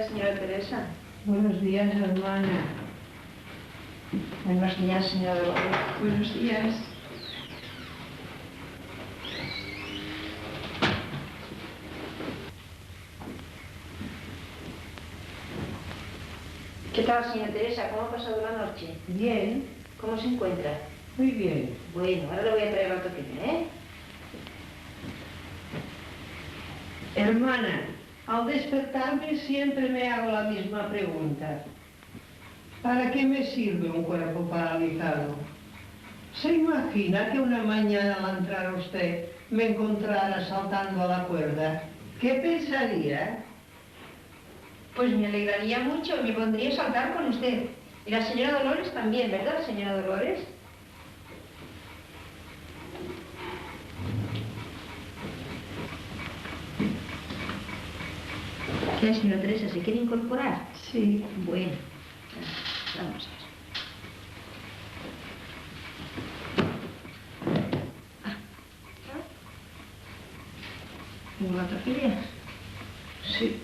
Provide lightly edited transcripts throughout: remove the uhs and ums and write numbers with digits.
días, señora Teresa. Buenos días, hermana. Buenos días, señora Dolores. Buenos días. ¿Qué tal, señora Teresa? ¿Cómo ha pasado la noche? Bien. ¿Cómo se encuentra? Muy bien. Bueno, ahora le voy a traer la toquina, ¿eh? Hermana, al despertarme siempre me hago la misma pregunta. ¿Para qué me sirve un cuerpo paralizado? ¿Se imagina que una mañana al entrar usted me encontrara saltando a la cuerda? ¿Qué pensaría? Pues me alegraría mucho y me pondría a saltar con usted. Y la señora Dolores también, ¿verdad, señora Dolores? ¿Qué, señora Teresa? ¿Se quiere incorporar? Sí. Bueno, vamos a ver. ¿Tengo la tortilla? Sí.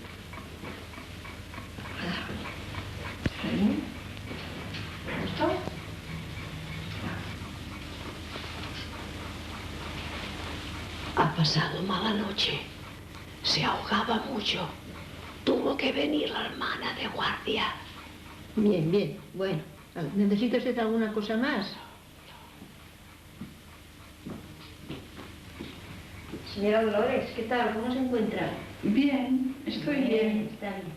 ¿Está bien? ¿Me gustó? Ha pasado mala noche. Se ahogaba mucho. Tuvo que venir la hermana de guardia. Bien, bien. Bueno, ¿necesita usted alguna cosa más? Señora Dolores, ¿qué tal? ¿Cómo se encuentra? Bien, estoy bien. Está bien.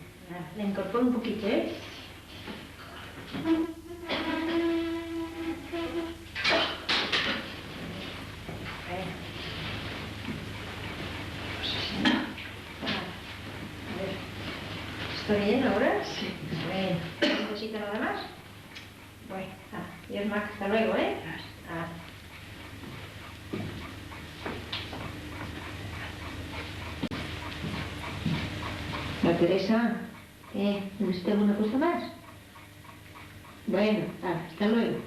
Le incorporo un poquito, ¿eh? ¿Está bien ahora? Sí. Bueno, ¿no necesita nada más? Bueno, y es más, hasta luego, ¿eh? La Teresa, ¿necesita alguna cosa más? Bueno, hasta luego.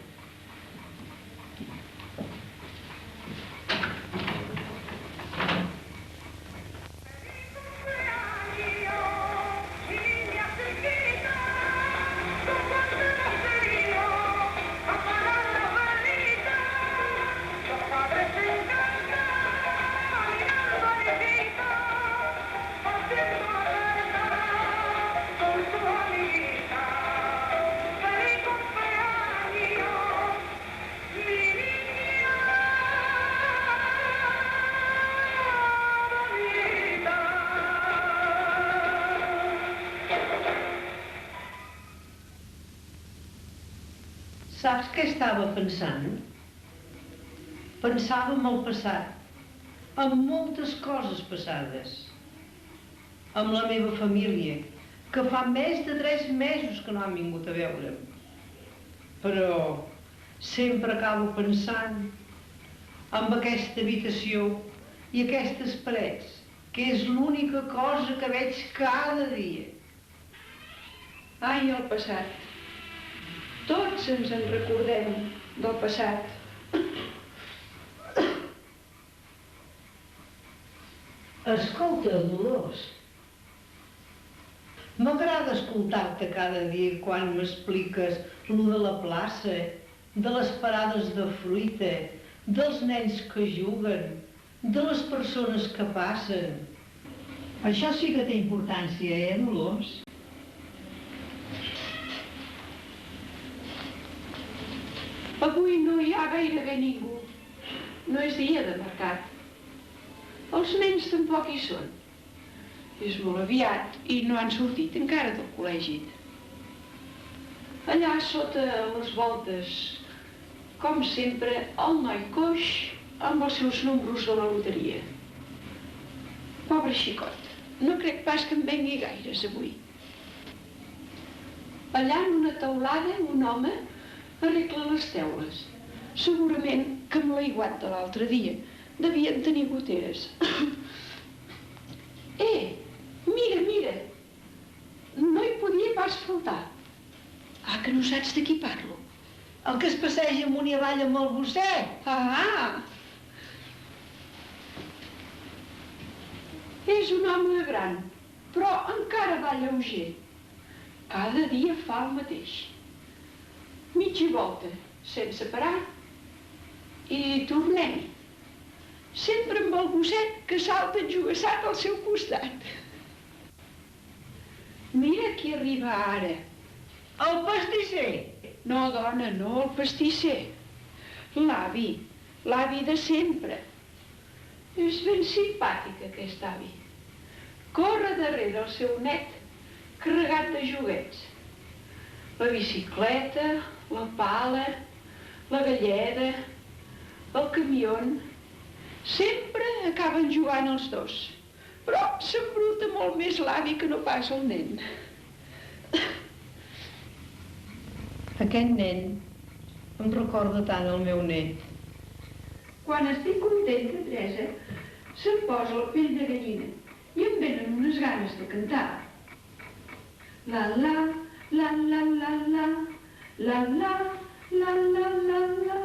Saps què estava pensant? Pensava en el passat, en moltes coses passades. Amb la meva família, que fa més de 3 mesos que no han vingut a veure'm. Però sempre acabo pensant en aquesta habitació i aquestes parets, que és l'única cosa que veig cada dia. Ai, el passat. Tots ens en recordem del passat. Escolta, Dolors, m'agrada escoltar-te cada dia quan m'expliques lo de la plaça, de les parades de fruita, dels nens que juguen, de les persones que passen. Això sí que té importància, Dolors? Avui no hi ha gairebé ningú. No és dia de mercat. Els nens tampoc hi són. És molt aviat i no han sortit encara del col·legi. Allà sota les voltes, com sempre, el noi coix amb els seus números de la loteria. Pobre xicot, no crec pas que en vengui gaires avui. Allà en una teulada un home arregla les teules. Segurament que amb l'aiguat de l'altre dia devien tenir goteres. Mira, mira! No hi podia pas faltar. Que no saps de qui parlo? El que es passeja amunt i avall amb el gosset. És un home gran, però encara va lleuger. Cada dia fa el mateix. Mitja volta, sense parar, i tornem-hi. Sempre amb el gosset que salta enjogassat al seu costat. Mira qui arriba ara. El pastisser. No, dona, no, el pastisser. L'avi, l'avi de sempre. És ben simpàtic, aquest avi. Corre darrere el seu net, carregat de joguets. La bicicleta, la pala, la galleda, el camió. Sempre acaben jugant els dos, però s'embruta molt més l'avi que no pas el nen. Aquest nen em recorda tant el meu net. Quan estic contenta, Teresa, se'm posa la pell de gallina i em venen unes ganes de cantar. La la, la la la la, la la, la la la la.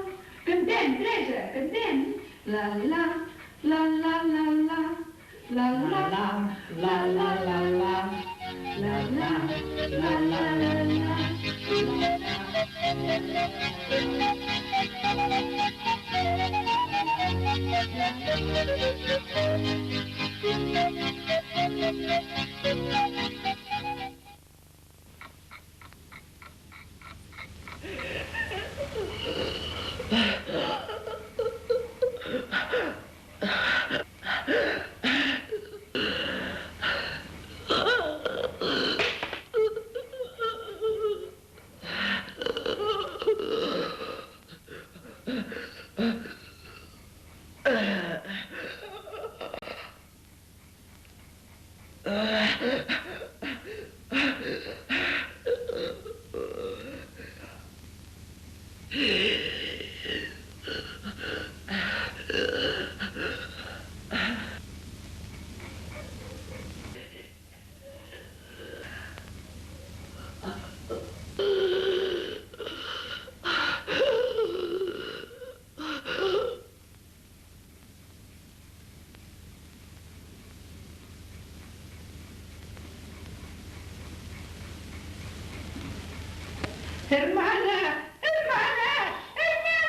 Cantem, Teresa, cantem! La la, la la la la, la la, la la la la, la la, la la la la. Hermana! Hermana! Hermana!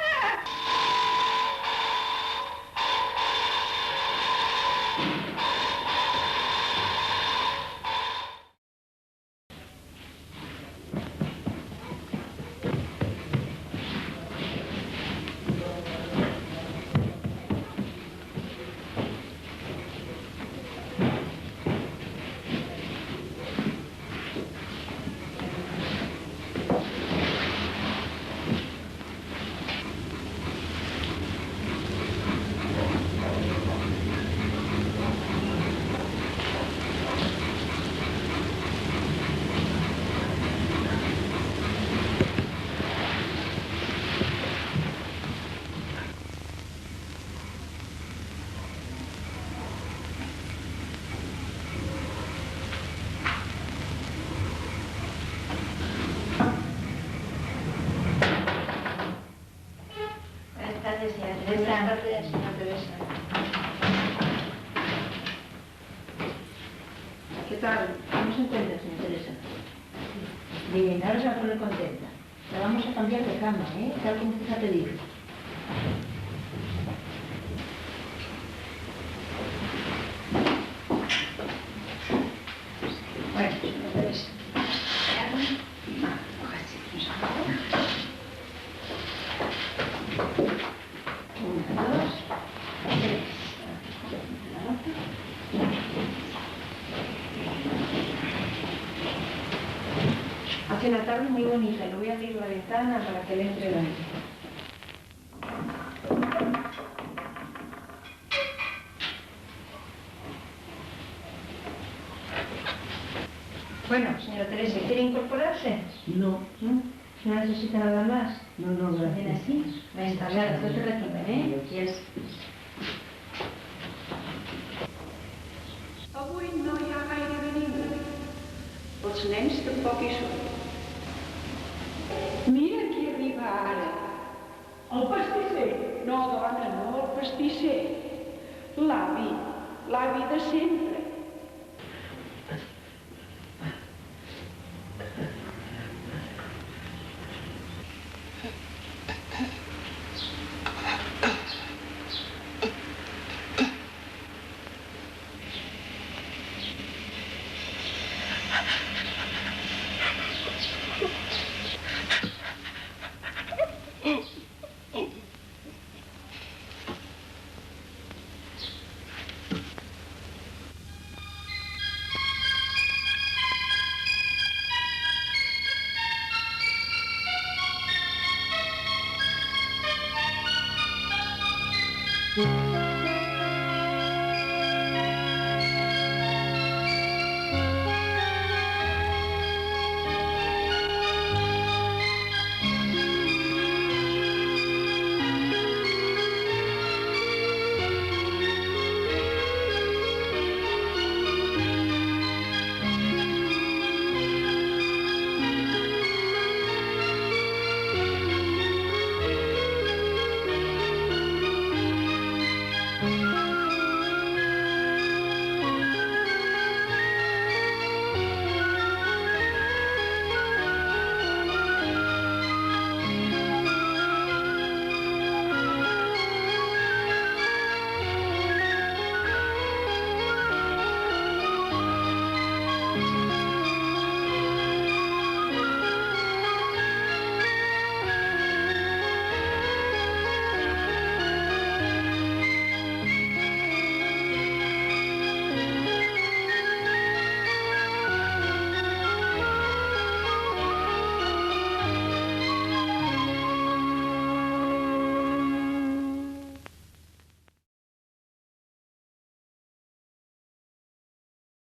Buenas tardes, señora Teresa. ¿Qué tal? ¿Cómo se encuentra, señora Teresa? Bien, ahora se va a poner contenta. La vamos a cambiar de cama, tal como usted ha pedido. Bueno, señora Teresa. Hace una tarde muy bonita. Le voy a abrir la ventana para que le entre el aire. Bueno, señora Teresa, ¿quiere incorporarse? No. ¿No? ¿No necesita nada más? No, gracias. ¿Viene así? Venga, claro, no te retimen, ¿eh? Yes. Avui no hi ha gairebé ningú. Els nens tampoc hi són. Mira qui arriba ara. El pastisser. No, dona, no el pastisser. L'avi, l'avi de sempre. Thank you.